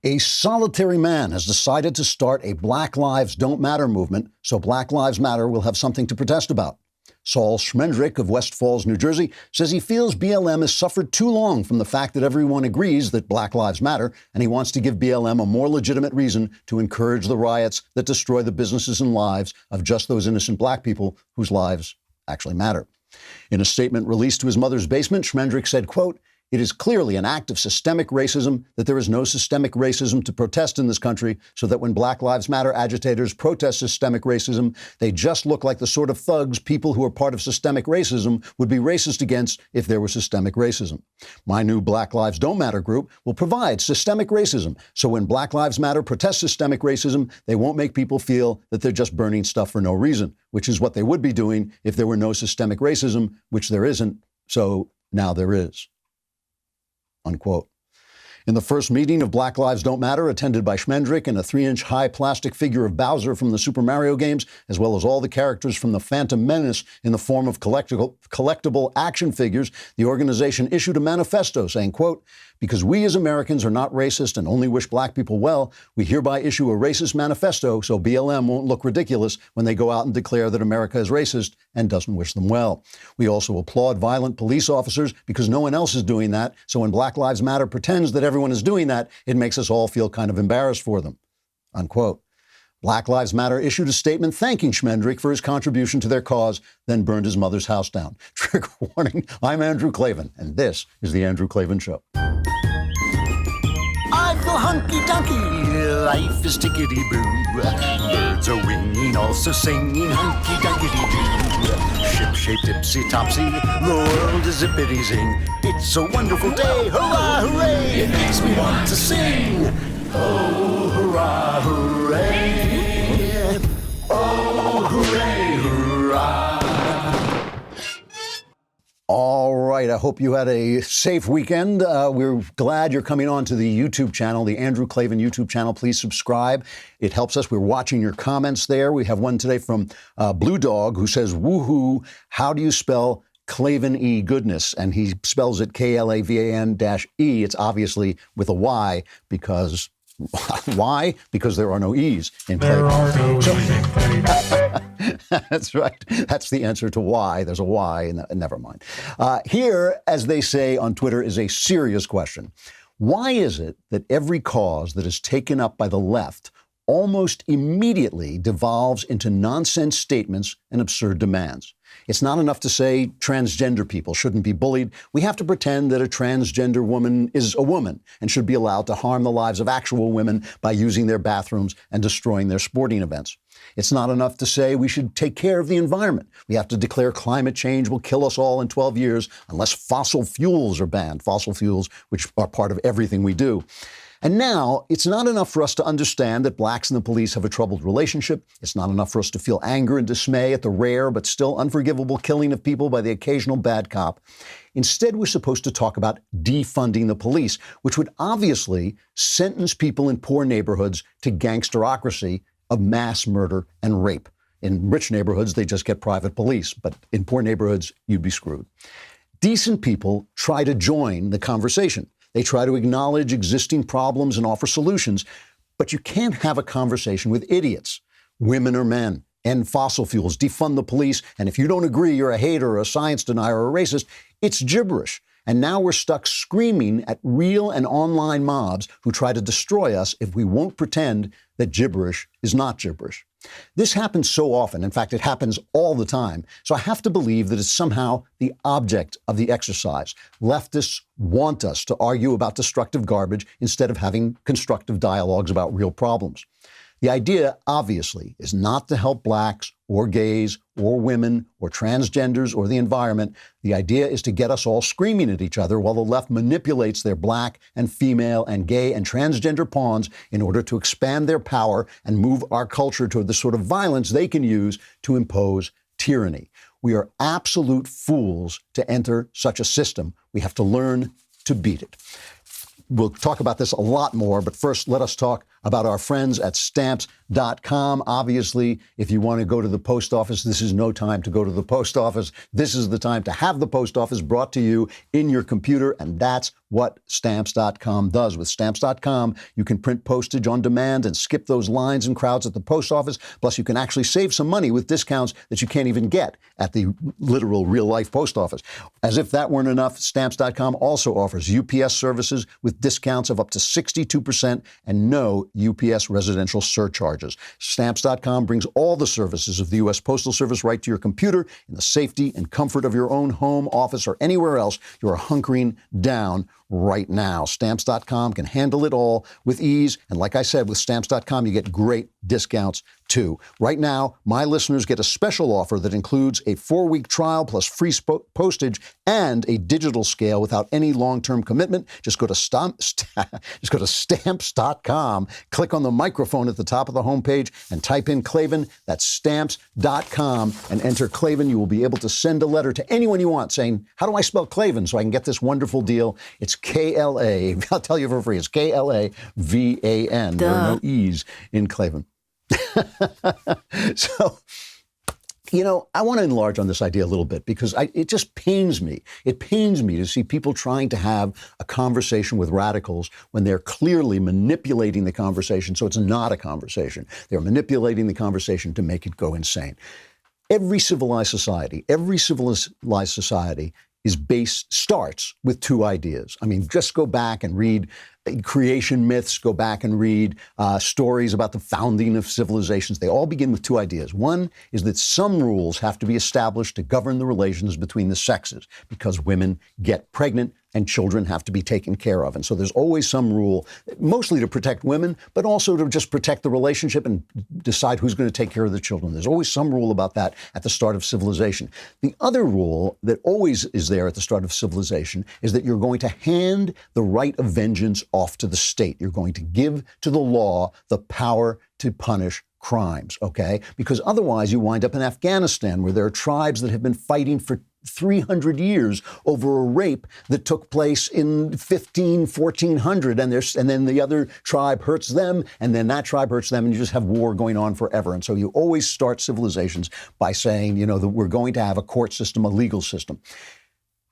A solitary man has decided to start a Black Lives Don't Matter movement, so Black Lives Matter will have something to protest about. Saul Schmendrick of West Falls, New Jersey, says he feels BLM has suffered too long from the fact that everyone agrees that Black Lives Matter, and he wants to give BLM a more legitimate reason to encourage the riots that destroy the businesses and lives of just those innocent black people whose lives actually matter. In a statement released to his mother's basement, Schmendrick said, quote, "It is clearly an act of systemic racism that there is no systemic racism to protest in this country, so that when Black Lives Matter agitators protest systemic racism, they just look like the sort of thugs people who are part of systemic racism would be racist against if there were systemic racism. My new Black Lives Don't Matter group will provide systemic racism, so when Black Lives Matter protests systemic racism, they won't make people feel that they're just burning stuff for no reason, which is what they would be doing if there were no systemic racism, which there isn't, so now there is." Unquote. In the first meeting of Black Lives Don't Matter, attended by Schmendrick and a 3-inch high plastic figure of Bowser from the Super Mario games, as well as all the characters from the Phantom Menace in the form of collectible action figures, the organization issued a manifesto saying, quote, "Because we as Americans are not racist and only wish black people well, we hereby issue a racist manifesto so BLM won't look ridiculous when they go out and declare that America is racist and doesn't wish them well. We also applaud violent police officers because no one else is doing that, so when Black Lives Matter pretends that everyone is doing that, it makes us all feel kind of embarrassed for them." Unquote. Black Lives Matter issued a statement thanking Schmendrick for his contribution to their cause, then burned his mother's house down. Trigger warning, I'm Andrew Klavan, and this is The Andrew Klavan Show. I feel hunky-dunky, life is tickety-boo. Birds are winging, also singing hunky-dunky-doo. Ship-shaped, ipsy-topsy, the world is zippity-zing. It's a wonderful day, hurrah, hooray! It makes me want to sing. Oh, hurrah, hooray! Oh, hooray, hurrah! All right. I hope you had a safe weekend. We're glad you're coming on to the YouTube channel, the Andrew Klavan YouTube channel. Please subscribe. It helps us. We're watching your comments there. We have one today from Blue Dog who says, woohoo, how do you spell Klavan E goodness? And he spells it Klavan-E. It's obviously with a Y because... Why? Because there are no E's in Klavan. There are no E's in Klavan. That's right. That's the answer to why. There's a Y, and never mind. Here, as they say on Twitter, is a serious question. Why is it that every cause that is taken up by the left almost immediately devolves into nonsense statements and absurd demands? It's not enough to say transgender people shouldn't be bullied. We have to pretend that a transgender woman is a woman and should be allowed to harm the lives of actual women by using their bathrooms and destroying their sporting events. It's not enough to say we should take care of the environment. We have to declare climate change will kill us all in 12 years unless fossil fuels are banned, fossil fuels which are part of everything we do. And now, it's not enough for us to understand that blacks and the police have a troubled relationship. It's not enough for us to feel anger and dismay at the rare but still unforgivable killing of people by the occasional bad cop. Instead, we're supposed to talk about defunding the police, which would obviously sentence people in poor neighborhoods to gangsterocracy of mass murder and rape. In rich neighborhoods, they just get private police, but in poor neighborhoods, you'd be screwed. Decent people try to join the conversation. They try to acknowledge existing problems and offer solutions, but you can't have a conversation with idiots, women or men, end fossil fuels, defund the police, and if you don't agree, you're a hater or a science denier or a racist. It's gibberish. And now we're stuck screaming at real and online mobs who try to destroy us if we won't pretend that gibberish is not gibberish. This happens so often. In fact, it happens all the time. So I have to believe that it's somehow the object of the exercise. Leftists want us to argue about destructive garbage instead of having constructive dialogues about real problems. The idea, obviously, is not to help blacks or gays or women or transgenders or the environment. The idea is to get us all screaming at each other while the left manipulates their black and female and gay and transgender pawns in order to expand their power and move our culture toward the sort of violence they can use to impose tyranny. We are absolute fools to enter such a system. We have to learn to beat it. We'll talk about this a lot more, but first let us talk about our friends at Stamps.com. Obviously, if you want to go to the post office, this is no time to go to the post office. This is the time to have the post office brought to you in your computer, and that's what Stamps.com does. With Stamps.com, you can print postage on demand and skip those lines and crowds at the post office. Plus, you can actually save some money with discounts that you can't even get at the literal real-life post office. As if that weren't enough, Stamps.com also offers UPS services with discounts of up to 62% and no UPS residential surcharges. Stamps.com brings all the services of the U.S. Postal Service right to your computer in the safety and comfort of your own home, office, or anywhere else you are hunkering down right now. Stamps.com can handle it all with ease. And like I said, with Stamps.com, you get great discounts too. Right now, my listeners get a special offer that includes a 4-week trial plus free postage and a digital scale without any long-term commitment. Just go to Stamps.com, click on the microphone at the top of the homepage and type in Klavan. That's Stamps.com and enter Klavan. You will be able to send a letter to anyone you want saying, how do I spell Klavan so I can get this wonderful deal? It's K-L-A. I'll tell you for free. It's K-L-A-V-A-N. There are no E's in Klavan. So, I want to enlarge on this idea a little bit because it just pains me. It pains me to see people trying to have a conversation with radicals when they're clearly manipulating the conversation so it's not a conversation. They're manipulating the conversation to make it go insane. Every civilized society starts with two ideas. I mean, just go back and read creation myths, go back and read stories about the founding of civilizations. They all begin with two ideas. One is that some rules have to be established to govern the relations between the sexes because women get pregnant and children have to be taken care of. And so there's always some rule, mostly to protect women, but also to just protect the relationship and decide who's going to take care of the children. There's always some rule about that at the start of civilization. The other rule that always is there at the start of civilization is that you're going to hand the right of vengeance off to the state. You're going to give to the law the power to punish crimes, okay? Because otherwise you wind up in Afghanistan where there are tribes that have been fighting for 300 years over a rape that took place in 1400, and then the other tribe hurts them, and then that tribe hurts them, and you just have war going on forever. And so you always start civilizations by saying, that we're going to have a court system, a legal system.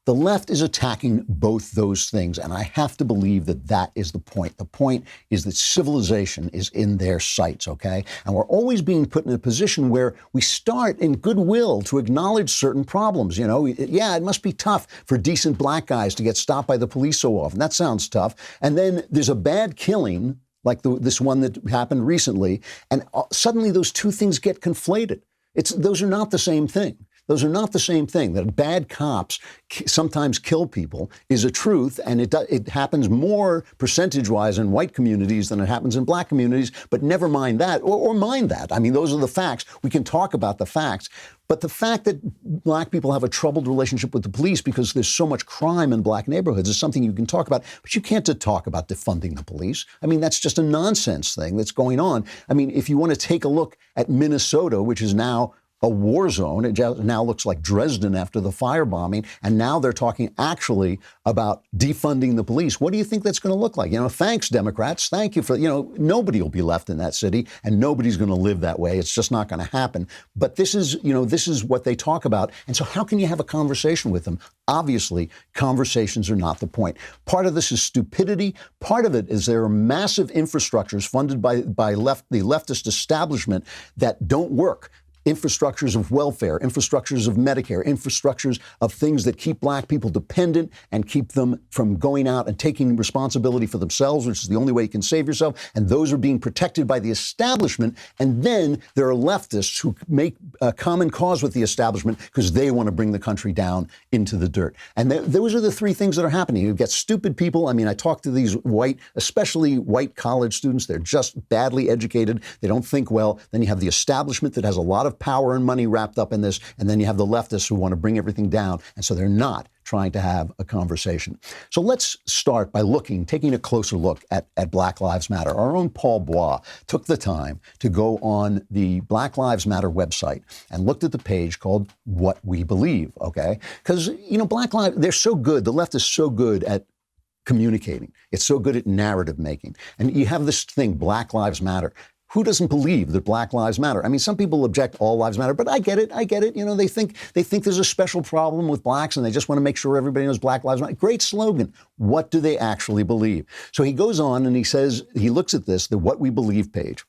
The left is attacking both those things, and I have to believe that that is the point. The point is that civilization is in their sights, okay? And we're always being put in a position where we start in goodwill to acknowledge certain problems. It must be tough for decent black guys to get stopped by the police so often. That sounds tough. And then there's a bad killing, like this one that happened recently, and suddenly those two things get conflated. Those are not the same thing. Those are not the same thing. That bad cops sometimes kill people is a truth, and it happens more percentage-wise in white communities than it happens in black communities, but never mind that, or mind that. I mean, those are the facts. We can talk about the facts, but the fact that black people have a troubled relationship with the police because there's so much crime in black neighborhoods is something you can talk about, but you can't talk about defunding the police. I mean, that's just a nonsense thing that's going on. I mean, if you want to take a look at Minnesota, which is now a war zone. It now looks like Dresden after the firebombing. And now they're talking actually about defunding the police. What do you think that's going to look like? Thanks, Democrats. Thank you for, nobody will be left in that city and nobody's going to live that way. It's just not going to happen. But this is what they talk about. And so how can you have a conversation with them? Obviously, conversations are not the point. Part of this is stupidity. Part of it is there are massive infrastructures funded by the leftist establishment that don't work. Infrastructures of welfare, infrastructures of Medicare, infrastructures of things that keep black people dependent and keep them from going out and taking responsibility for themselves, which is the only way you can save yourself. And those are being protected by the establishment. And then there are leftists who make a common cause with the establishment because they want to bring the country down into the dirt. And those are the three things that are happening. You get stupid people. I mean, I talk to these especially white college students. They're just badly educated. They don't think well. Then you have the establishment that has a lot of power and money wrapped up in this, and then you have the leftists who want to bring everything down, and so they're not trying to have a conversation. So let's start by taking a closer look at Black Lives Matter. Our own Paul Bois took the time to go on the Black Lives Matter website and looked at the page called What We Believe, okay? Because, Black Lives, they're so good, the left is so good at communicating. It's so good at narrative making. And you have this thing, Black Lives Matter. Who doesn't believe that Black Lives Matter? I mean, some people object all lives matter, but I get it. You know, they think there's a special problem with blacks and they just want to make sure everybody knows Black Lives Matter. Great slogan. What do they actually believe? So he goes on and he says, he looks at this, the What We Believe page.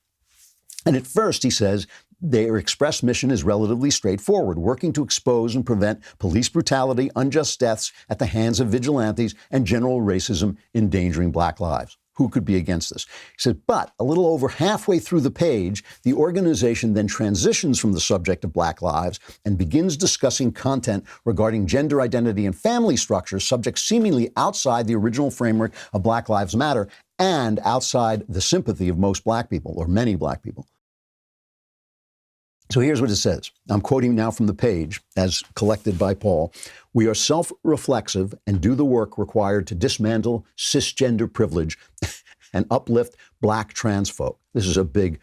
And at first he says, their express mission is relatively straightforward, working to expose and prevent police brutality, unjust deaths at the hands of vigilantes, and general racism endangering Black lives. Who could be against this? He said, but a little over halfway through the page, the organization then transitions from the subject of Black lives and begins discussing content regarding gender identity and family structures, subjects seemingly outside the original framework of Black Lives Matter and outside the sympathy of most Black people, or many Black people. So here's what it says. I'm quoting now from the page as collected by Paul. We are self-reflexive and do the work required to dismantle cisgender privilege and uplift Black trans folk. This is a big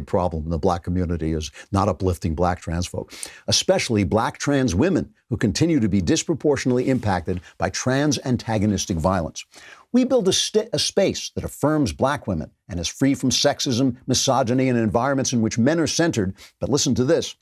problem in the Black community, is not uplifting Black trans folk, especially Black trans women who continue to be disproportionately impacted by trans antagonistic violence. We build a space that affirms Black women and is free from sexism, misogyny, and environments in which men are centered. But listen to this.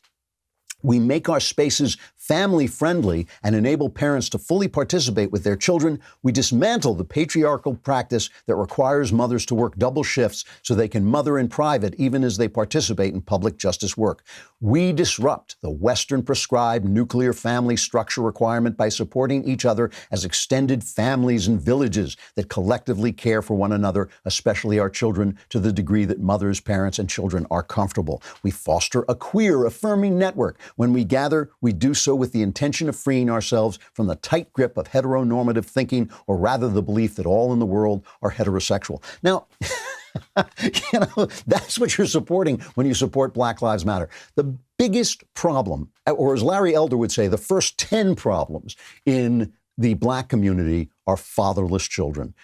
We make our spaces family-friendly and enable parents to fully participate with their children. We dismantle the patriarchal practice that requires mothers to work double shifts so they can mother in private even as they participate in public justice work. We disrupt the Western prescribed nuclear family structure requirement by supporting each other as extended families and villages that collectively care for one another, especially our children, to the degree that mothers, parents, and children are comfortable. We foster a queer affirming network. When we gather, we do so with the intention of freeing ourselves from the tight grip of heteronormative thinking, or rather the belief that all in the world are heterosexual. Now, you know, that's what you're supporting when you support Black Lives Matter. The biggest problem, or as Larry Elder would say, the first 10 problems in the Black community are fatherless children.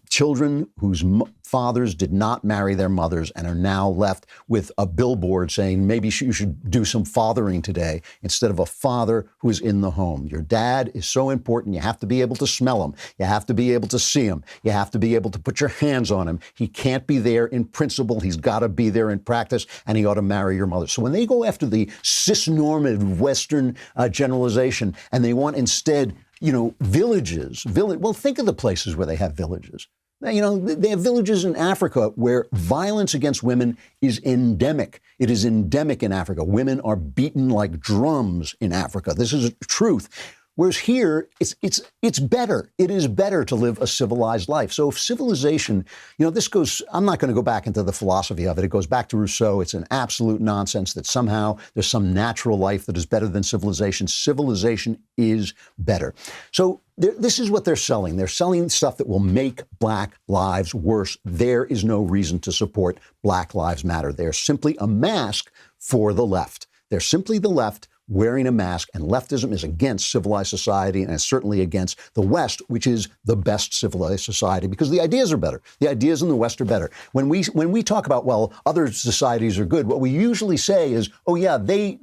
Children whose fathers did not marry their mothers and are now left with a billboard saying, maybe you should do some fathering today, instead of a father who is in the home. Your dad is so important. You have to be able to smell him. You have to be able to see him. You have to be able to put your hands on him. He can't be there in principle. He's got to be there in practice, and he ought to marry your mother. So when they go after the cisnormative Western generalization, and they want instead, you know, villages. Well, think of the places where they have villages. You know, they have villages in Africa where violence against women is endemic. It is endemic in Africa. Women are beaten like drums in Africa. This is truth. Whereas here, it's better. It is better to live a civilized life. So if civilization, you know, this goes, I'm not going to go back into the philosophy of it. It goes back to Rousseau. It's an absolute nonsense that somehow there's some natural life that is better than civilization. Civilization is better. So this is what they're selling. They're selling stuff that will make Black lives worse. There is no reason to support Black Lives Matter. They're simply a mask for the left. They're simply the left wearing a mask, and leftism is against civilized society and is certainly against the West, which is the best civilized society, because the ideas are better. The ideas in the West are better. When we talk about, well, other societies are good, what we usually say is, oh yeah, they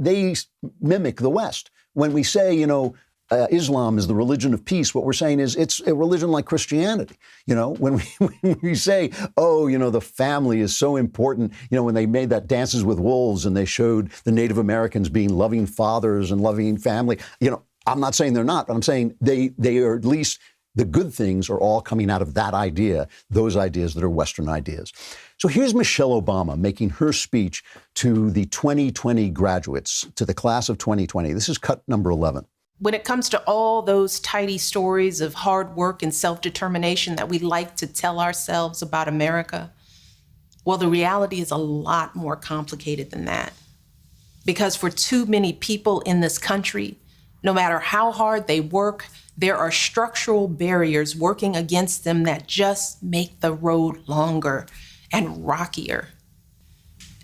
mimic the West. When we say, you know, Islam is the religion of peace, what we're saying is it's a religion like Christianity. You know, when we say, oh, you know, the family is so important, you know, when they made that Dances with Wolves and they showed the Native Americans being loving fathers and loving family, you know, I'm not saying they're not, but I'm saying they are, at least the good things are all coming out of that idea, those ideas that are Western ideas. So here's Michelle Obama making her speech to the 2020 graduates, to the class of 2020. This is cut number 11. When it comes to all those tidy stories of hard work and self-determination that we like to tell ourselves about America, well, the reality is a lot more complicated than that. Because for too many people in this country, no matter how hard they work, there are structural barriers working against them that just make the road longer and rockier.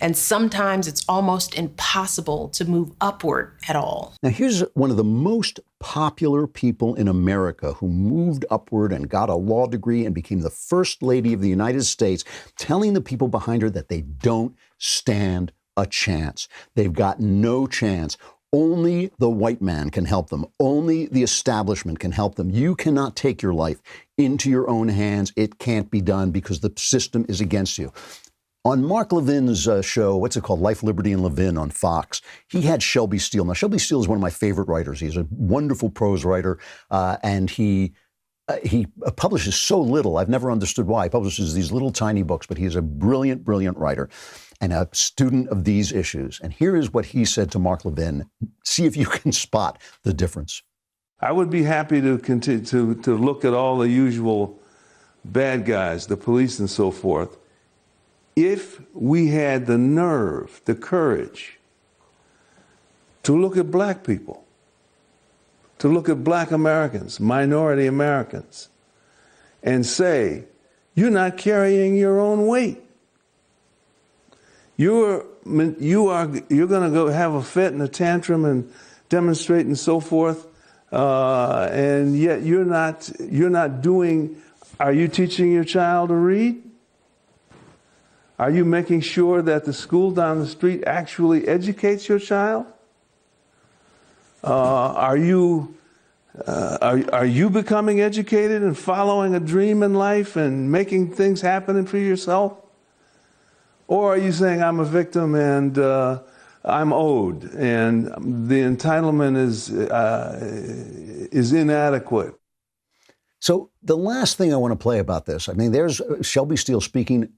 And sometimes it's almost impossible to move upward at all. Now, here's one of the most popular people in America who moved upward and got a law degree and became the first lady of the United States, telling the people behind her that they don't stand a chance. They've got no chance. Only the white man can help them. Only the establishment can help them. You cannot take your life into your own hands. It can't be done because the system is against you. On Mark Levin's show, what's it called? Life, Liberty, and Levin on Fox, he had Shelby Steele. Now, Shelby Steele is one of my favorite writers. He's a wonderful prose writer, and he publishes so little. I've never understood why. He publishes these little tiny books, but he's a brilliant, brilliant writer and a student of these issues. And here is what he said to Mark Levin. See if you can spot the difference. I would be happy to continue to look at all the usual bad guys, the police and so forth, if we had the nerve, the courage to look at black people, to look at black Americans, minority Americans, and say, you're not carrying your own weight. You're going to go have a fit and a tantrum and demonstrate and so forth, and yet you're not doing. Are you teaching your child to read? Are you making sure that the school down the street actually educates your child? Are you becoming educated and following a dream in life and making things happen for yourself? Or are you saying I'm a victim and I'm owed and the entitlement is inadequate? So the last thing I want to play about this, I mean, there's Shelby Steele speaking,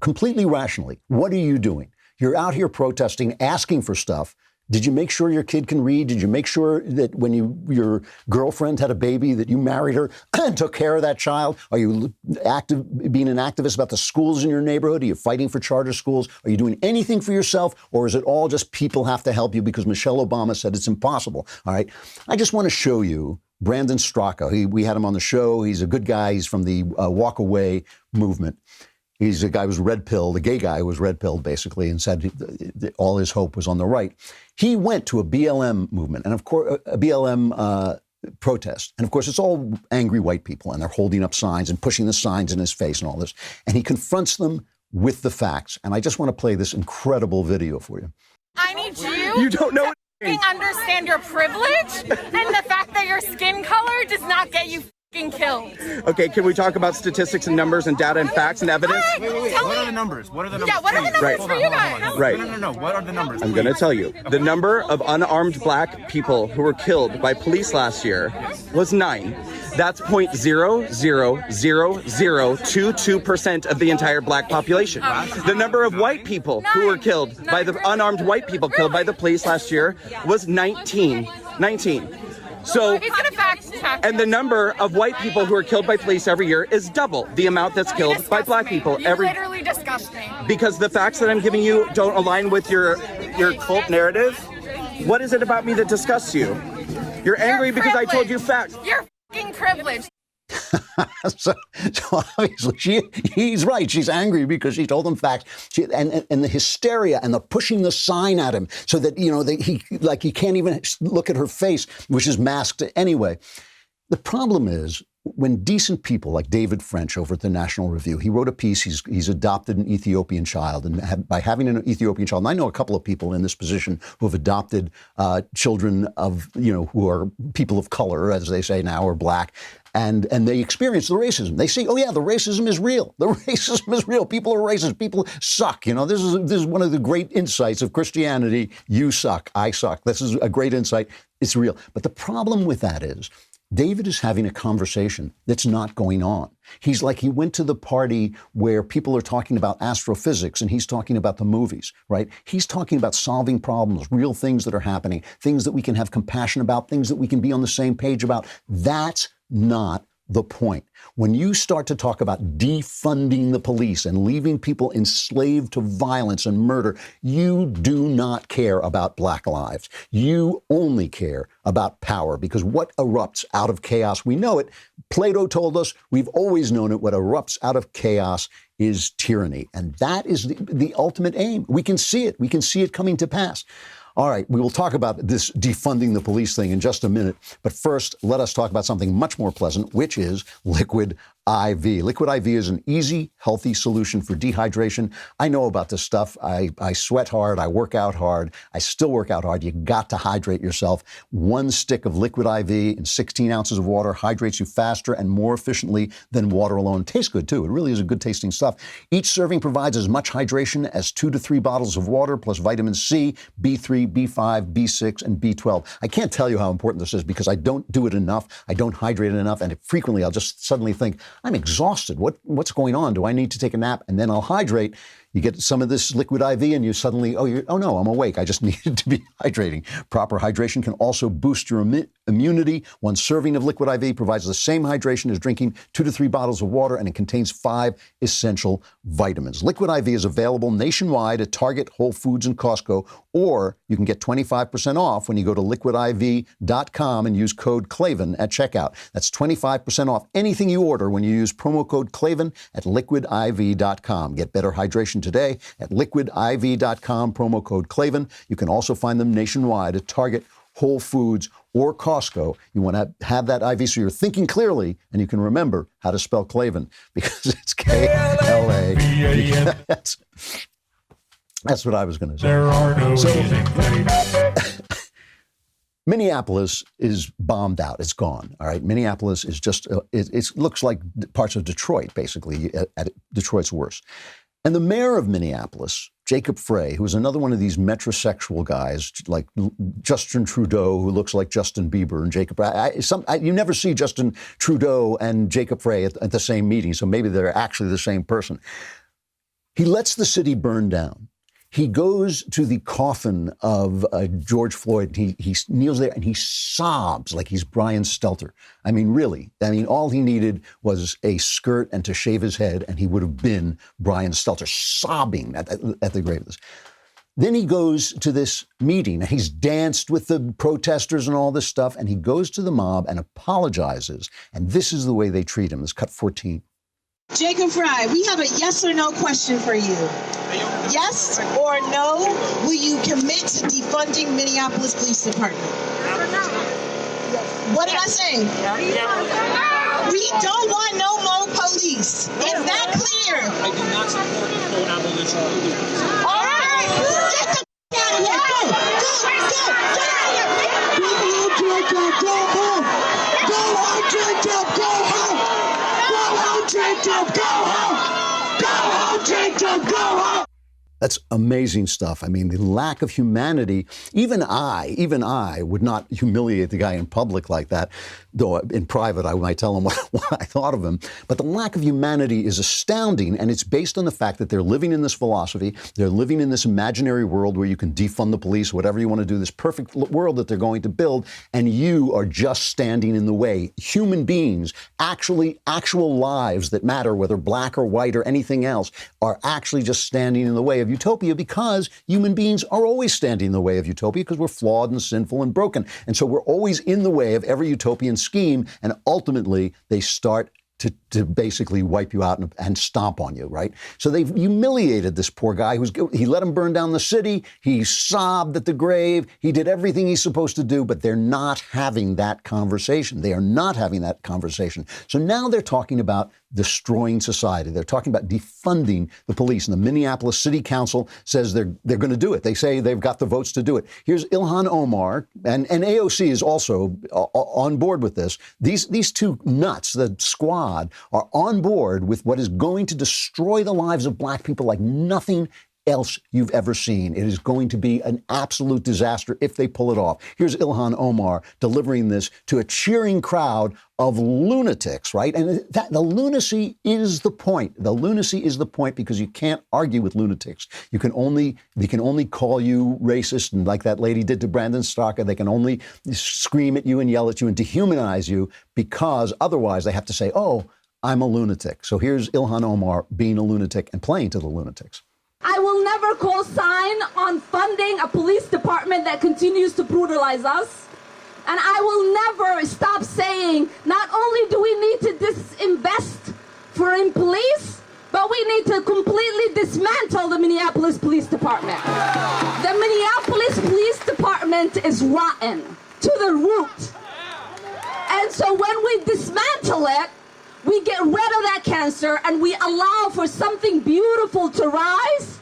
completely rationally. What are you doing? You're out here protesting, asking for stuff. Did you make sure your kid can read? Did you make sure that when your girlfriend had a baby that you married her and took care of that child? Are you being an activist about the schools in your neighborhood? Are you fighting for charter schools? Are you doing anything for yourself? Or is it all just people have to help you because Michelle Obama said it's impossible? All right. I just want to show you Brandon Straka. We had him on the show. He's a good guy. He's from the Walk Away movement. He's a guy who was red-pilled, a gay guy who was red-pilled, basically, and said all his hope was on the right. He went to a BLM movement, and of course, a BLM protest. And of course, it's all angry white people, and they're holding up signs and pushing the signs in his face and all this. And he confronts them with the facts. And I just want to play this incredible video for you. I need you don't know to understand your privilege and the fact that your skin color does not get you killed. Okay, can we talk about statistics and numbers and data and facts and evidence? Wait, what are the numbers? What are the numbers? Yeah, what are the numbers for you guys? Right. No. What are the numbers? I'm going to tell you. The number of unarmed black people who were killed by police last year was 9. That's 0.00022% of the entire black population. The number of white people who were killed by the unarmed white people killed by the police last year was 19. So, and the number of white people who are killed by police every year is double the amount that's killed by black people every year. Literally disgusting. Because the facts that I'm giving you don't align with your cult narrative. What is it about me that disgusts you? You're angry because I told you facts. You're fucking privileged. so obviously he's right. She's angry because she told him facts. And the hysteria and the pushing the sign at him so that, he can't even look at her face, which is masked anyway. The problem is when decent people like David French over at the National Review, he wrote a piece, he's adopted an Ethiopian child. And by having an Ethiopian child, and I know a couple of people in this position who have adopted children of, who are people of color, as they say now, or black. And they experience the racism. They see, oh yeah, the racism is real. The racism is real. People are racist. People suck. This is one of the great insights of Christianity. You suck. I suck. This is a great insight. It's real. But the problem with that is David is having a conversation that's not going on. He's like he went to the party where people are talking about astrophysics and he's talking about the movies, right? He's talking about solving problems, real things that are happening, things that we can have compassion about, things that we can be on the same page about. That's not the point. When you start to talk about defunding the police and leaving people enslaved to violence and murder, you do not care about black lives. You only care about power, because what erupts out of chaos, we know it. Plato told us, we've always known it. What erupts out of chaos is tyranny. And that is the ultimate aim. We can see it. We can see it coming to pass. All right, we will talk about this defunding the police thing in just a minute. But first, let us talk about something much more pleasant, which is liquid IV. Liquid IV is an easy, healthy solution for dehydration. I know about this stuff. I sweat hard. I work out hard. I still work out hard. You got to hydrate yourself. 1 stick of Liquid IV in 16 ounces of water hydrates you faster and more efficiently than water alone. Tastes good, too. It really is a good tasting stuff. Each serving provides as much hydration as 2 to 3 bottles of water, plus vitamin C, B3, B5, B6, and B12. I can't tell you how important this is because I don't do it enough. I don't hydrate it enough. And frequently I'll just suddenly think, I'm exhausted. What's going on? Do I need to take a nap? And then I'll hydrate. You get some of this Liquid IV and you suddenly, oh no, I'm awake. I just needed to be hydrating. Proper hydration can also boost your immunity. 1 serving of Liquid IV provides the same hydration as drinking 2 to 3 bottles of water, and it contains 5 essential vitamins. Liquid IV is available nationwide at Target, Whole Foods, and Costco, or you can get 25% off when you go to liquidiv.com and use code Klavan at checkout. That's 25% off anything you order when you use promo code Klavan at liquidiv.com. Get better hydration today at liquidiv.com, promo code Klavan. You can also find them nationwide at Target, Whole Foods, or Costco. You want to have that IV so you're thinking clearly and you can remember how to spell Klavan because it's K-L-A. That's what I was going to say. There are no Minneapolis is bombed out. It's gone. All right. Minneapolis is just, it looks like parts of Detroit, basically, at Detroit's worst. And the mayor of Minneapolis, Jacob Frey, who is another one of these metrosexual guys, like Justin Trudeau, who looks like Justin Bieber, and Jacob, you never see Justin Trudeau and Jacob Frey at the same meeting, so maybe they're actually the same person. He lets the city burn down. He goes to the coffin of George Floyd. He kneels there and he sobs like he's Brian Stelter. I mean, really. I mean, all he needed was a skirt and to shave his head, and he would have been Brian Stelter, sobbing at the grave of this. Then he goes to this meeting, and he's danced with the protesters and all this stuff, and he goes to the mob and apologizes. And this is the way they treat him. This is cut 14. Jacob Frey, we have a yes or no question for you. Yes or no, will you commit to defunding Minneapolis Police Department? What did I say? We don't want no more police. Is that clear? I do not support full abolition of the police. All right, get the out of here. Go, get out of here. Go home. Go home, Jacob. Go home. Go home, Jacob. Go home. Go home, Jacob. Go home. That's amazing stuff. I mean, the lack of humanity, even I would not humiliate the guy in public like that, though in private I might tell him what I thought of him. But the lack of humanity is astounding, and it's based on the fact that they're living in this philosophy, they're living in this imaginary world where you can defund the police, whatever you want to do, this perfect world that they're going to build, and you are just standing in the way. Human beings, actual lives that matter, whether black or white or anything else, are actually just standing in the way of utopia, because human beings are always standing in the way of utopia because we're flawed and sinful and broken. And so we're always in the way of every utopian scheme, and ultimately they start to basically wipe you out and stomp on you, right? So they've humiliated this poor guy. He let him burn down the city. He sobbed at the grave. He did everything he's supposed to do, but they're not having that conversation. They are not having that conversation. So now they're talking about destroying society. They're talking about defunding the police. And the Minneapolis City Council says they're going to do it. They say they've got the votes to do it. Here's Ilhan Omar, and AOC is also on board with this. These two nuts, the squad, are on board with what is going to destroy the lives of black people like nothing else you've ever seen. It is going to be an absolute disaster if they pull it off. Here's Ilhan Omar delivering this to a cheering crowd of lunatics, right? And the lunacy is the point. The lunacy is the point because you can't argue with lunatics. They can only call you racist, and like that lady did to Brandon Straka, they can only scream at you and yell at you and dehumanize you, because otherwise they have to say, oh, I'm a lunatic. So here's Ilhan Omar being a lunatic and playing to the lunatics. I will never co-sign on funding a police department that continues to brutalize us. And I will never stop saying, not only do we need to disinvest in police, but we need to completely dismantle the Minneapolis Police Department. The Minneapolis Police Department is rotten to the root. And so when we dismantle it, we get rid of that cancer and we allow for something beautiful to rise.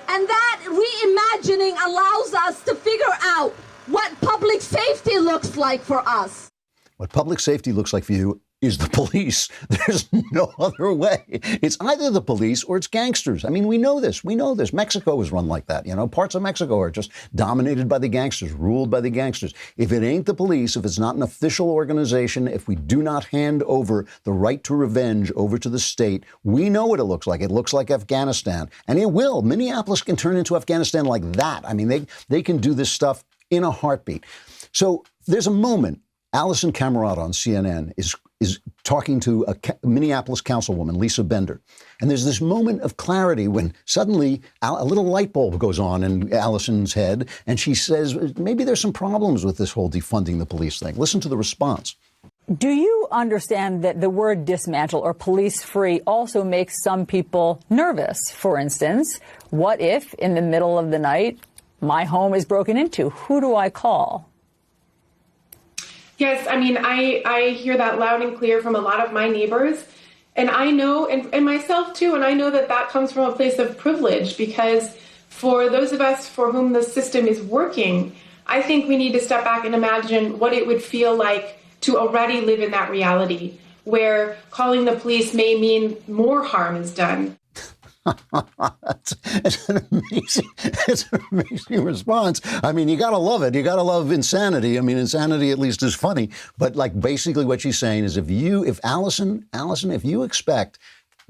And that reimagining allows us to figure out what public safety looks like for us. What public safety looks like for you is the police. There's no other way. It's either the police or it's gangsters. I mean, we know this. We know this. Mexico is run like that. You know, parts of Mexico are just dominated by the gangsters, ruled by the gangsters. If it ain't the police, if it's not an official organization, if we do not hand over the right to revenge over to the state, we know what it looks like. It looks like Afghanistan. And it will. Minneapolis can turn into Afghanistan like that. I mean, they can do this stuff in a heartbeat. So there's a moment. Alisyn Camerota on CNN is talking to a Minneapolis councilwoman, Lisa Bender. And there's this moment of clarity when suddenly a little light bulb goes on in Alisyn's head, and she says, maybe there's some problems with this whole defunding the police thing. Listen to the response. Do you understand that the word dismantle or police free also makes some people nervous? For instance, what if in the middle of the night my home is broken into? Who do I call? Yes, I mean, I hear that loud and clear from a lot of my neighbors. And I know, and myself too, and I know that that comes from a place of privilege, because for those of us for whom the system is working, I think we need to step back and imagine what it would feel like to already live in that reality, where calling the police may mean more harm is done. It's an amazing response. I mean, you got to love it. You got to love insanity. I mean, insanity at least is funny. But like basically what she's saying is if Alisyn, if you expect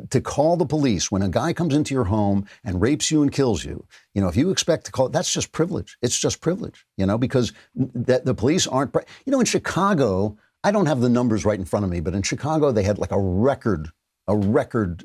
to call the police when a guy comes into your home and rapes you and kills you, you know, if you expect to call, that's just privilege. It's just privilege, you know, because the police aren't, you know, in Chicago, I don't have the numbers right in front of me, but in Chicago, they had like a record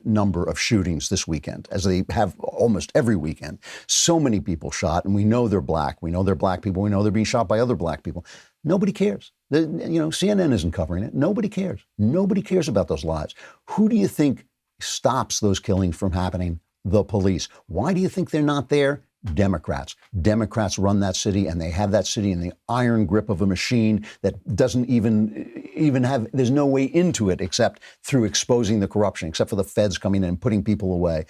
number of shootings this weekend, as they have almost every weekend. So many people shot, and we know they're black. We know they're black people. We know they're being shot by other black people. Nobody cares. CNN isn't covering it. Nobody cares. Nobody cares about those lives. Who do you think stops those killings from happening? The police. Why do you think they're not there? Democrats. Democrats run that city, and they have that city in the iron grip of a machine that doesn't even have, there's no way into it except through exposing the corruption, except for the feds coming in and putting people away.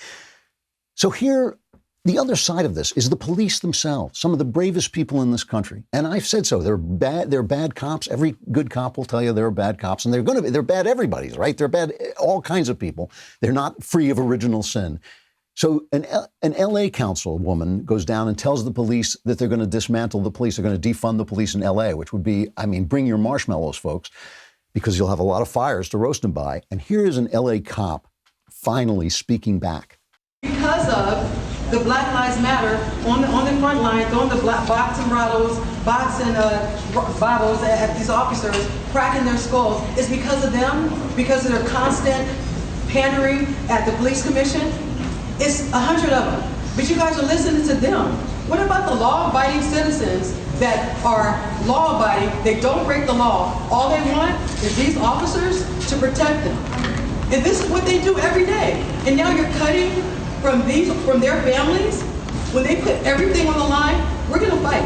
So here, the other side of this is the police themselves, some of the bravest people in this country. And I've said so. They're bad cops. Every good cop will tell you they're bad cops, and they're bad everybody's, right? They're bad all kinds of people. They're not free of original sin. So an L.A. councilwoman goes down and tells the police that they're going to dismantle the police. They're going to defund the police in L.A., which would be, I mean, bring your marshmallows, folks, because you'll have a lot of fires to roast them by. And here is an L.A. cop finally speaking back. Because of the Black Lives Matter on the front line, throwing the box and bottles at these officers, cracking their skulls, it's because of them, because of their constant pandering at the police commission. It's 100 of them, but you guys are listening to them. What about the law-abiding citizens that are law-abiding, they don't break the law? All they want is these officers to protect them. And this is what they do every day. And now you're cutting from their families. When they put everything on the line, we're gonna fight.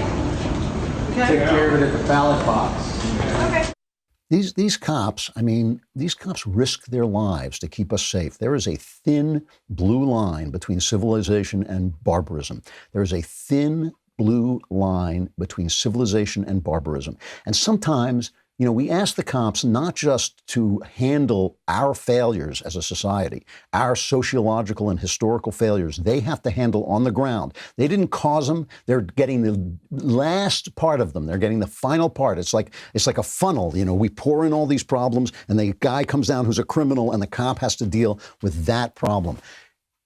Okay? Take care of it at the ballot box. Okay. These cops, I mean, these cops risk their lives to keep us safe. There is a thin blue line between civilization and barbarism. There is a thin blue line between civilization and barbarism. And sometimes, you know, we ask the cops not just to handle our failures as a society, our sociological and historical failures. They have to handle on the ground. They didn't cause them. They're getting the last part of them. They're getting the final part. It's like a funnel. You know, we pour in all these problems, and the guy comes down who's a criminal, and the cop has to deal with that problem.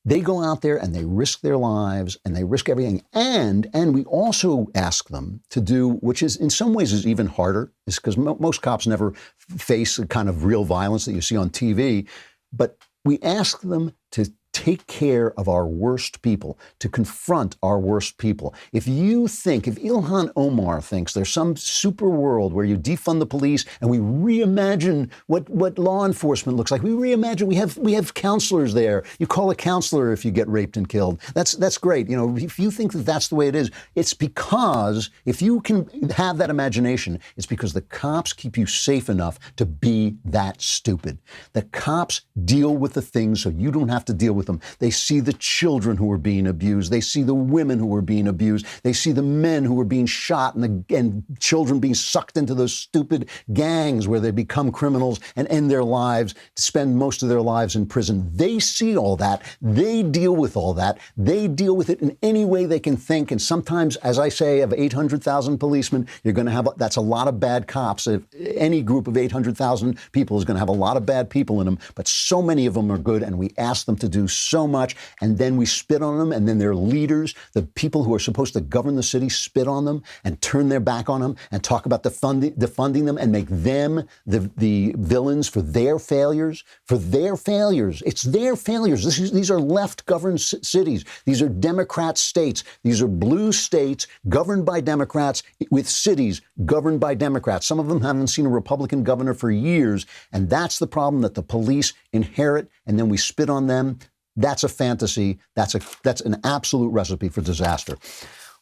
They go out there and they risk their lives and they risk everything. And we also ask them to do, which is in some ways is even harder, is because most cops never face the kind of real violence that you see on TV. But we ask them to take care of our worst people, to confront our worst people. If Ilhan Omar thinks there's some super world where you defund the police and we reimagine what law enforcement looks like, we reimagine, we have counselors there. You call a counselor if you get raped and killed. That's great. If you think that that's the way it is, it's because if you can have that imagination, it's because the cops keep you safe enough to be that stupid. The cops deal with the things so you don't have to deal with them. They see the children who are being abused. They see the women who are being abused. They see the men who are being shot and children being sucked into those stupid gangs where they become criminals and end their lives, to spend most of their lives in prison. They see all that. They deal with all that. They deal with it in any way they can think. And sometimes, as I say, of 800,000 policemen, that's a lot of bad cops. If any group of 800,000 people is going to have a lot of bad people in them, but so many of them are good, and we ask them to do so much, and then we spit on them, and then their leaders, the people who are supposed to govern the city, spit on them and turn their back on them and talk about defunding them and make them the villains for their failures. It's their failures. These are left-governed cities. These are Democrat states. These are blue states governed by Democrats with cities governed by Democrats. Some of them haven't seen a Republican governor for years, and that's the problem that the police inherit, and then we spit on them. That's a fantasy. That's an absolute recipe for disaster.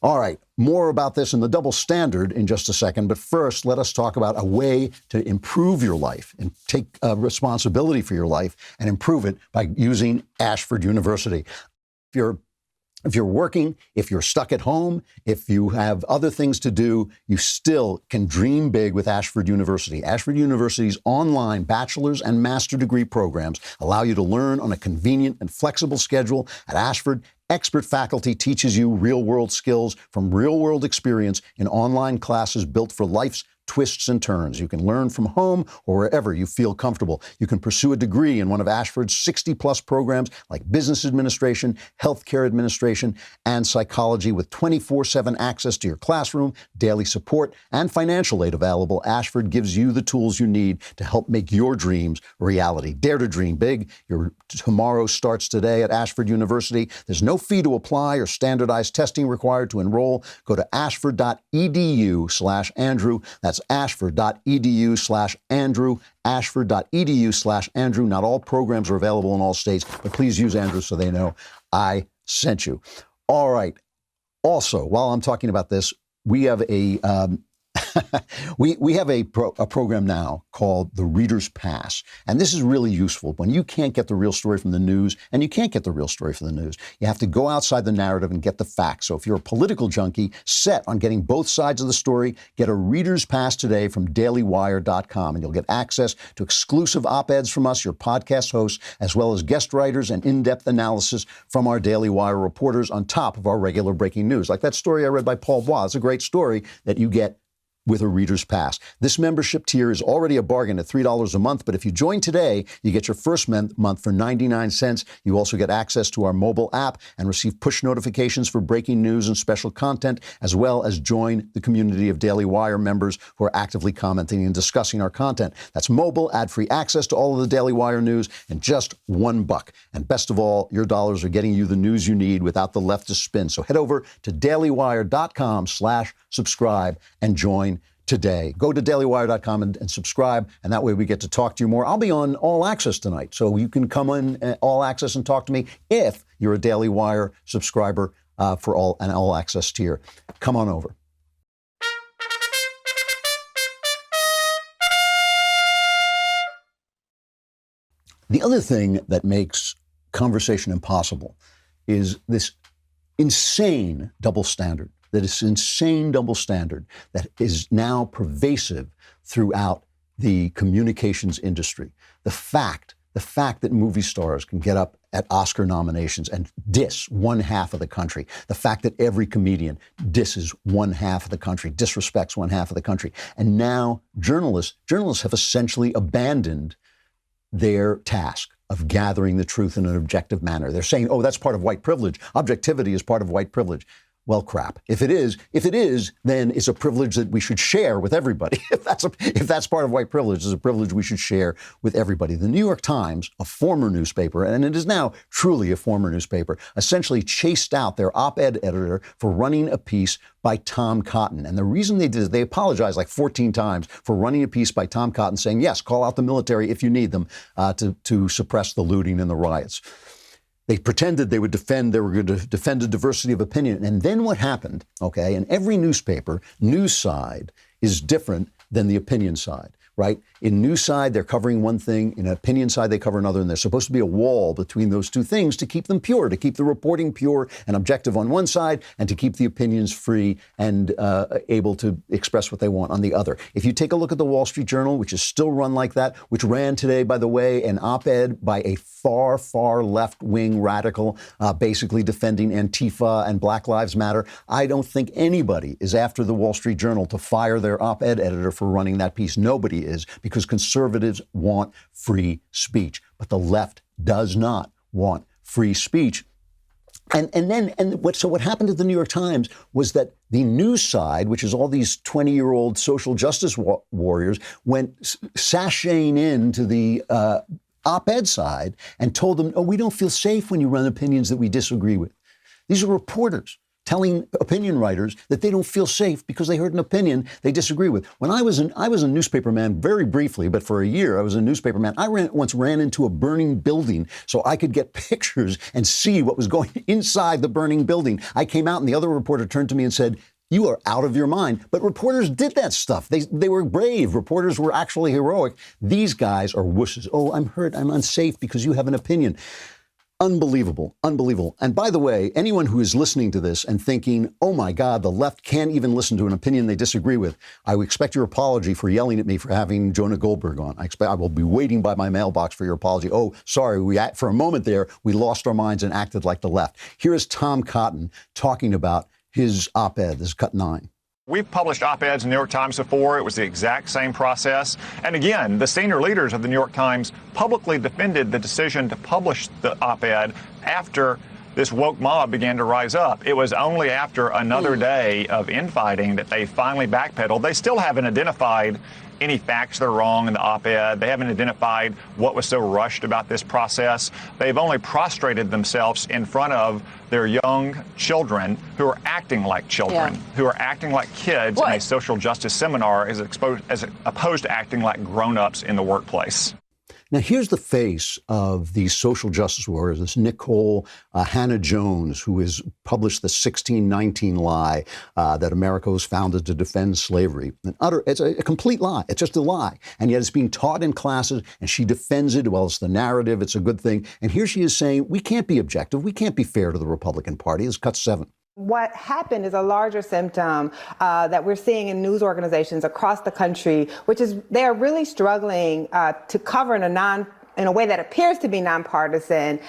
All right, more about this in the double standard in just a second. But first, let us talk about a way to improve your life and take responsibility for your life and improve it by using Ashford University. If you're working, if you're stuck at home, if you have other things to do, you still can dream big with Ashford University. Ashford University's online bachelor's and master degree programs allow you to learn on a convenient and flexible schedule. At Ashford, expert faculty teaches you real-world skills from real-world experience in online classes built for life's twists and turns. You can learn from home or wherever you feel comfortable. You can pursue a degree in one of Ashford's 60-plus programs like business administration, healthcare administration, and psychology with 24/7 access to your classroom, daily support, and financial aid available. Ashford gives you the tools you need to help make your dreams a reality. Dare to dream big. Your tomorrow starts today at Ashford University. There's no fee to apply or standardized testing required to enroll. Go to ashford.edu/Andrew. That's ashford.edu/Andrew, ashford.edu/Andrew. Not all programs are available in all states, but please use Andrew so they know I sent you. All right. Also, while I'm talking about this, we have a we have a program now called the Reader's Pass. And this is really useful when you can't get the real story from the news, and you can't get the real story from the news. You have to go outside the narrative and get the facts. So if you're a political junkie set on getting both sides of the story, get a Reader's Pass today from dailywire.com, and you'll get access to exclusive op-eds from us, your podcast hosts, as well as guest writers and in-depth analysis from our Daily Wire reporters on top of our regular breaking news. Like that story I read by Paul Bois. It's a great story that you get with a Reader's Pass. This membership tier is already a bargain at $3 a month, but if you join today, you get your first month for 99 cents. You also get access to our mobile app and receive push notifications for breaking news and special content, as well as join the community of Daily Wire members who are actively commenting and discussing our content. That's mobile, ad-free access to all of the Daily Wire news, and just $1. And best of all, your dollars are getting you the news you need without the leftist spin. So head over to dailywire.com/subscribe and join today. Go to dailywire.com and subscribe, and that way we get to talk to you more. I'll be on All Access tonight, so you can come in All Access and talk to me if you're a Daily Wire subscriber for an All Access tier. Come on over. The other thing that makes conversation impossible is this insane double standard. That is now pervasive throughout the communications industry. The fact that movie stars can get up at Oscar nominations and diss one half of the country. The fact that every comedian disses one half of the country, disrespects one half of the country. And now journalists have essentially abandoned their task of gathering the truth in an objective manner. They're saying, oh, that's part of white privilege. Objectivity is part of white privilege. Well, crap. If it is, then it's a privilege that we should share with everybody. If that's part of white privilege, it's a privilege we should share with everybody. The New York Times, a former newspaper, and it is now truly a former newspaper, essentially chased out their op-ed editor for running a piece by Tom Cotton. And the reason they did is they apologized like 14 times for running a piece by Tom Cotton saying, yes, call out the military if you need them to suppress the looting and the riots. They pretended they were going to defend a diversity of opinion. And then what happened, okay, in every newspaper, news side is different than the opinion side, right? In news side, they're covering one thing. In opinion side, they cover another. And there's supposed to be a wall between those two things to keep them pure, to keep the reporting pure and objective on one side, and to keep the opinions free and able to express what they want on the other. If you take a look at the Wall Street Journal, which is still run like that, which ran today, by the way, an op-ed by a far, far left-wing radical, basically defending Antifa and Black Lives Matter, I don't think anybody is after the Wall Street Journal to fire their op-ed editor for running that piece. Nobody is, because conservatives want free speech, but the left does not want free speech. So what happened at the New York Times was that the news side, which is all these 20-year-old social justice warriors, went sashaying into the op-ed side and told them, oh, we don't feel safe when you run opinions that we disagree with. These are reporters telling opinion writers that they don't feel safe because they heard an opinion they disagree with. When I was a newspaper man, very briefly, but for a year I was a newspaper man. I once ran into a burning building so I could get pictures and see what was going inside the burning building. I came out and the other reporter turned to me and said, you are out of your mind. But reporters did that stuff. They were brave. Reporters were actually heroic. These guys are wusses. Oh, I'm hurt. I'm unsafe because you have an opinion. Unbelievable, unbelievable. And by the way, anyone who is listening to this and thinking, oh my God, the left can't even listen to an opinion they disagree with, I would expect your apology for yelling at me for having Jonah Goldberg on. I will be waiting by my mailbox for your apology. Oh, sorry, for a moment there, we lost our minds and acted like the left. Here is Tom Cotton talking about his op-ed. This is cut 9. We've published op-eds in the New York Times before. It was the exact same process. And again, the senior leaders of the New York Times publicly defended the decision to publish the op-ed after this woke mob began to rise up. It was only after another day of infighting that they finally backpedaled. They still haven't identified any facts that are wrong in the op-ed. They haven't identified what was so rushed about this process. They've only prostrated themselves in front of their young children who are acting like children, who are acting like kids in a social justice seminar as opposed to acting like grown-ups in the workplace. Now, here's the face of these social justice warriors, this Nicole Hannah Jones, who has published the 1619 lie that America was founded to defend slavery. It's a complete lie. It's just a lie. And yet it's being taught in classes, and she defends it. Well, it's the narrative. It's a good thing. And here she is saying, we can't be objective. We can't be fair to the Republican Party. It's cut 7. What happened is a larger symptom that we're seeing in news organizations across the country, which is they are really struggling to cover in a way that appears to be nonpartisan,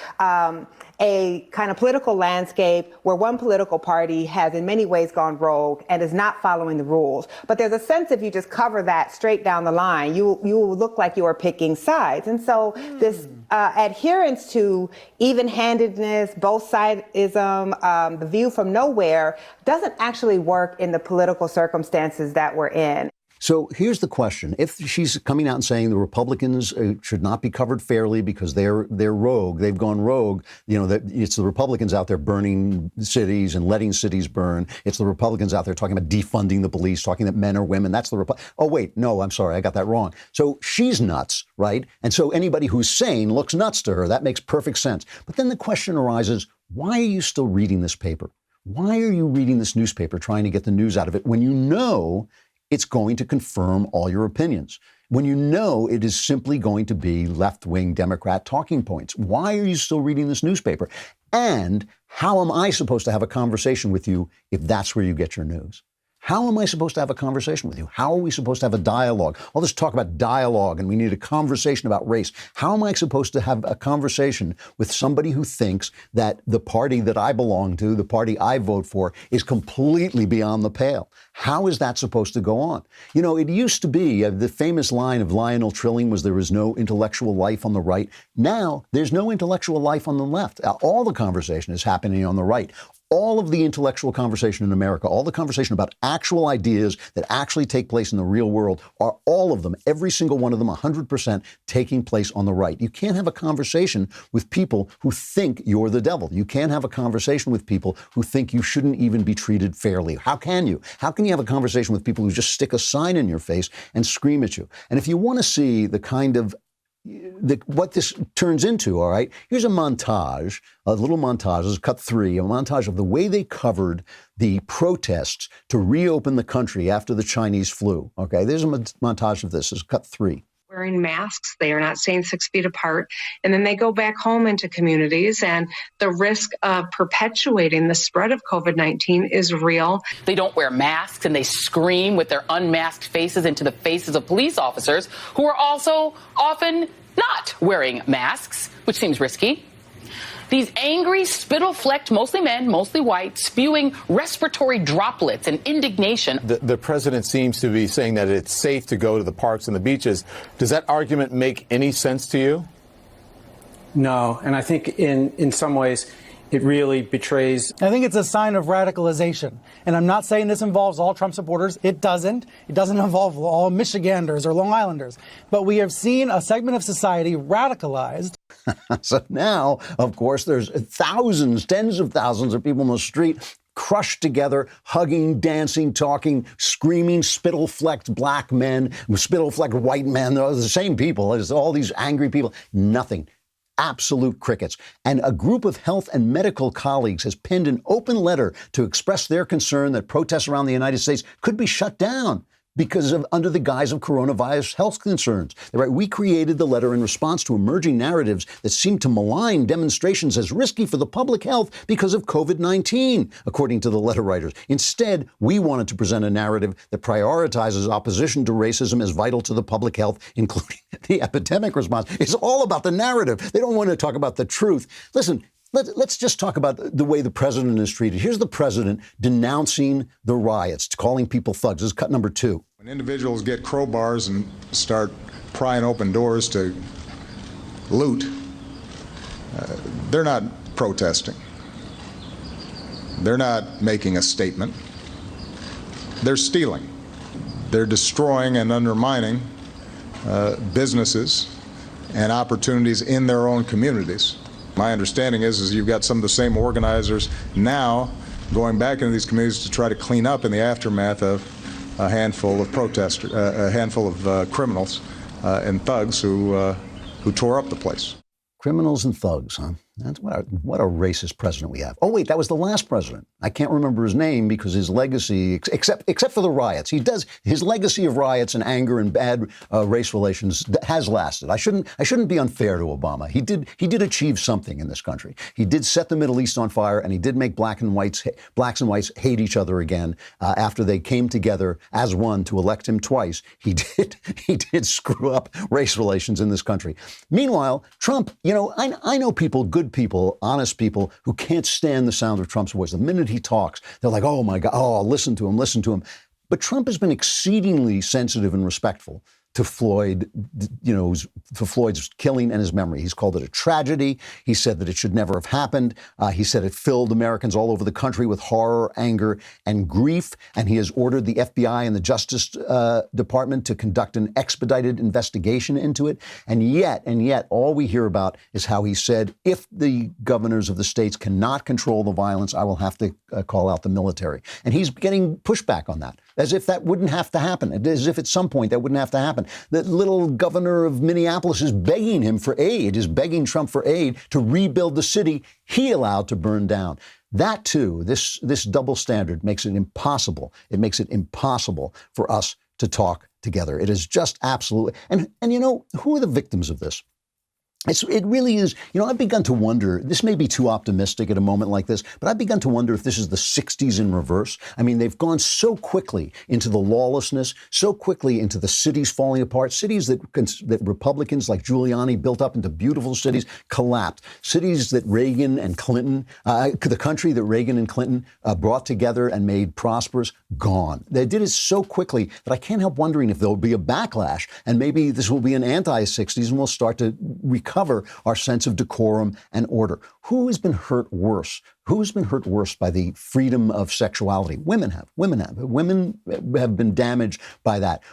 a kind of political landscape where one political party has in many ways gone rogue and is not following the rules. But there's a sense if you just cover that straight down the line, you will look like you are picking sides. And so this adherence to even-handedness, both sideism, the view from nowhere doesn't actually work in the political circumstances that we're in. So here's the question. If she's coming out and saying the Republicans should not be covered fairly because they're rogue, they've gone rogue, it's the Republicans out there burning cities and letting cities burn. It's the Republicans out there talking about defunding the police, talking that men are women. That's the Oh, wait, no, I'm sorry, I got that wrong. So she's nuts, right? And so anybody who's sane looks nuts to her. That makes perfect sense. But then the question arises, why are you still reading this paper? Why are you reading this newspaper trying to get the news out of it when you know it's going to confirm all your opinions, when you know it is simply going to be left-wing Democrat talking points? Why are you still reading this newspaper? And how am I supposed to have a conversation with you if that's where you get your news? How am I supposed to have a conversation with you? How are we supposed to have a dialogue? All this talk about dialogue and we need a conversation about race. How am I supposed to have a conversation with somebody who thinks that the party that I belong to, the party I vote for, is completely beyond the pale? How is that supposed to go on? You know, it used to be, the famous line of Lionel Trilling was there was no intellectual life on the right. Now, there's no intellectual life on the left. All the conversation is happening on the right. all of the intellectual conversation in America, all the conversation about actual ideas that actually take place in the real world, are all of them, every single one of them, 100% taking place on the right. You can't have a conversation with people who think you're the devil. You can't have a conversation with people who think you shouldn't even be treated fairly. How can you? How can you have a conversation with people who just stick a sign in your face and scream at you? And if you want to see the kind of what this turns into, all right, here's a montage, a little montage, this is cut 3, a montage of the way they covered the protests to reopen the country after the Chinese flu. Okay, there's a montage of this. This is cut 3. Wearing masks, they are not staying 6 feet apart, and then they go back home into communities, and the risk of perpetuating the spread of COVID-19 is real. They don't wear masks, and they scream with their unmasked faces into the faces of police officers who are also often not wearing masks, which seems risky. These angry, spittle-flecked, mostly men, mostly white, spewing respiratory droplets and indignation. The president seems to be saying that it's safe to go to the parks and the beaches. Does that argument make any sense to you? No, and I think in some ways it really betrays. I think it's a sign of radicalization. And I'm not saying this involves all Trump supporters. It doesn't. It doesn't involve all Michiganders or Long Islanders. But we have seen a segment of society radicalized. So now, of course, there's thousands, tens of thousands of people in the street crushed together, hugging, dancing, talking, screaming, spittle-flecked black men, spittle-flecked white men. They're the same people. There's all these angry people. Nothing. Absolute crickets. And a group of health and medical colleagues has penned an open letter to express their concern that protests around the United States could be shut down because of under the guise of coronavirus health concerns. Right? We created the letter in response to emerging narratives that seem to malign demonstrations as risky for the public health because of COVID-19, according to the letter writers. Instead, we wanted to present a narrative that prioritizes opposition to racism as vital to the public health, including the epidemic response. It's all about the narrative. They don't want to talk about the truth. Listen, let's just talk about the way the president is treated. Here's the president denouncing the riots, calling people thugs. This is cut number 2. When individuals get crowbars and start prying open doors to loot, they're not protesting. They're not making a statement. They're stealing. They're destroying and undermining businesses and opportunities in their own communities. My understanding is you've got some of the same organizers now going back into these communities to try to clean up in the aftermath of a handful of protesters, a handful of criminals and thugs who tore up the place. Criminals and thugs, huh? That's what a racist president we have. Oh, wait, that was the last president. I can't remember his name because his legacy, except for the riots, his legacy of riots and anger and bad race relations has lasted. I shouldn't be unfair to Obama. He did achieve something in this country. He did set the Middle East on fire, and he did make blacks and whites hate each other again after they came together as one to elect him twice. He did screw up race relations in this country. Meanwhile, Trump, I know people, good people, honest people who can't stand the sound of Trump's voice. The minute he talks, they're like, oh my God, listen to him. But Trump has been exceedingly sensitive and respectful to Floyd, for Floyd's killing and his memory. He's called it a tragedy. He said that it should never have happened. He said it filled Americans all over the country with horror, anger, and grief. And he has ordered the FBI and the Justice Department to conduct an expedited investigation into it. And yet, all we hear about is how he said, if the governors of the states cannot control the violence, I will have to call out the military. And he's getting pushback on that, as if that wouldn't have to happen, as if at some point that wouldn't have to happen. The little governor of Minneapolis is begging him for aid, is begging Trump for aid to rebuild the city he allowed to burn down. That, too, this double standard makes it impossible. It makes it impossible for us to talk together. It is just absolutely. And who are the victims of this? It really is. I've begun to wonder, this may be too optimistic at a moment like this, but I've begun to wonder if this is the 60s in reverse. I mean, they've gone so quickly into the lawlessness, so quickly into the cities falling apart, cities that Republicans like Giuliani built up into beautiful cities collapsed, cities that Reagan and Clinton, the country that Reagan and Clinton brought together and made prosperous, gone. They did it so quickly that I can't help wondering if there'll be a backlash, and maybe this will be an anti-60s and we'll start to recover our sense of decorum and order. Who has been hurt worse? Who has been hurt worse by the freedom of sexuality? Women have. Women have. Women have been damaged by that.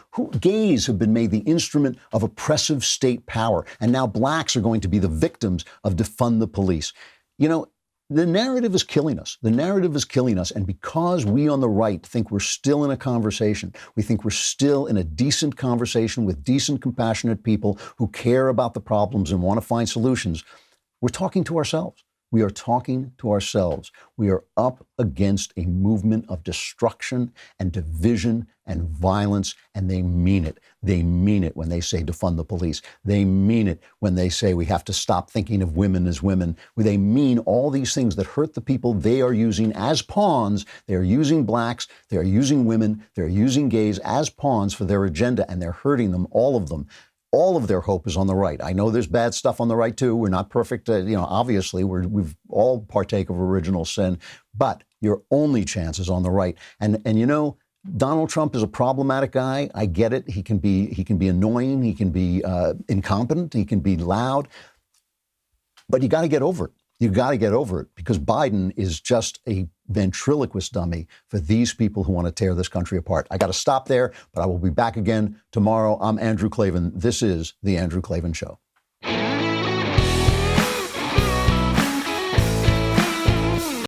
Gays have been made the instrument of oppressive state power. And now blacks are going to be the victims of defund the police. You know, the narrative is killing us. The narrative is killing us. And because we on the right think we're still in a conversation, we think we're still in a decent conversation with decent, compassionate people who care about the problems and want to find solutions, we're talking to ourselves. We are talking to ourselves. We are up against a movement of destruction and division and violence, and they mean it. They mean it when they say defund the police. They mean it when they say we have to stop thinking of women as women. They mean all these things that hurt the people they are using as pawns. They are using blacks, they are using women, they're using gays as pawns for their agenda, and they're hurting them, all of them. All of their hope is on the right. I know there's bad stuff on the right, too. We're not perfect. Obviously, we've all partake of original sin. But your only chance is on the right. And Donald Trump is a problematic guy. I get it. He can be annoying. He can be incompetent. He can be loud. But you got to get over it. You got to get over it, because Biden is just a ventriloquist dummy for these people who want to tear this country apart. I got to stop there, but I will be back again tomorrow. I'm Andrew Klavan. This is The Andrew Klavan Show.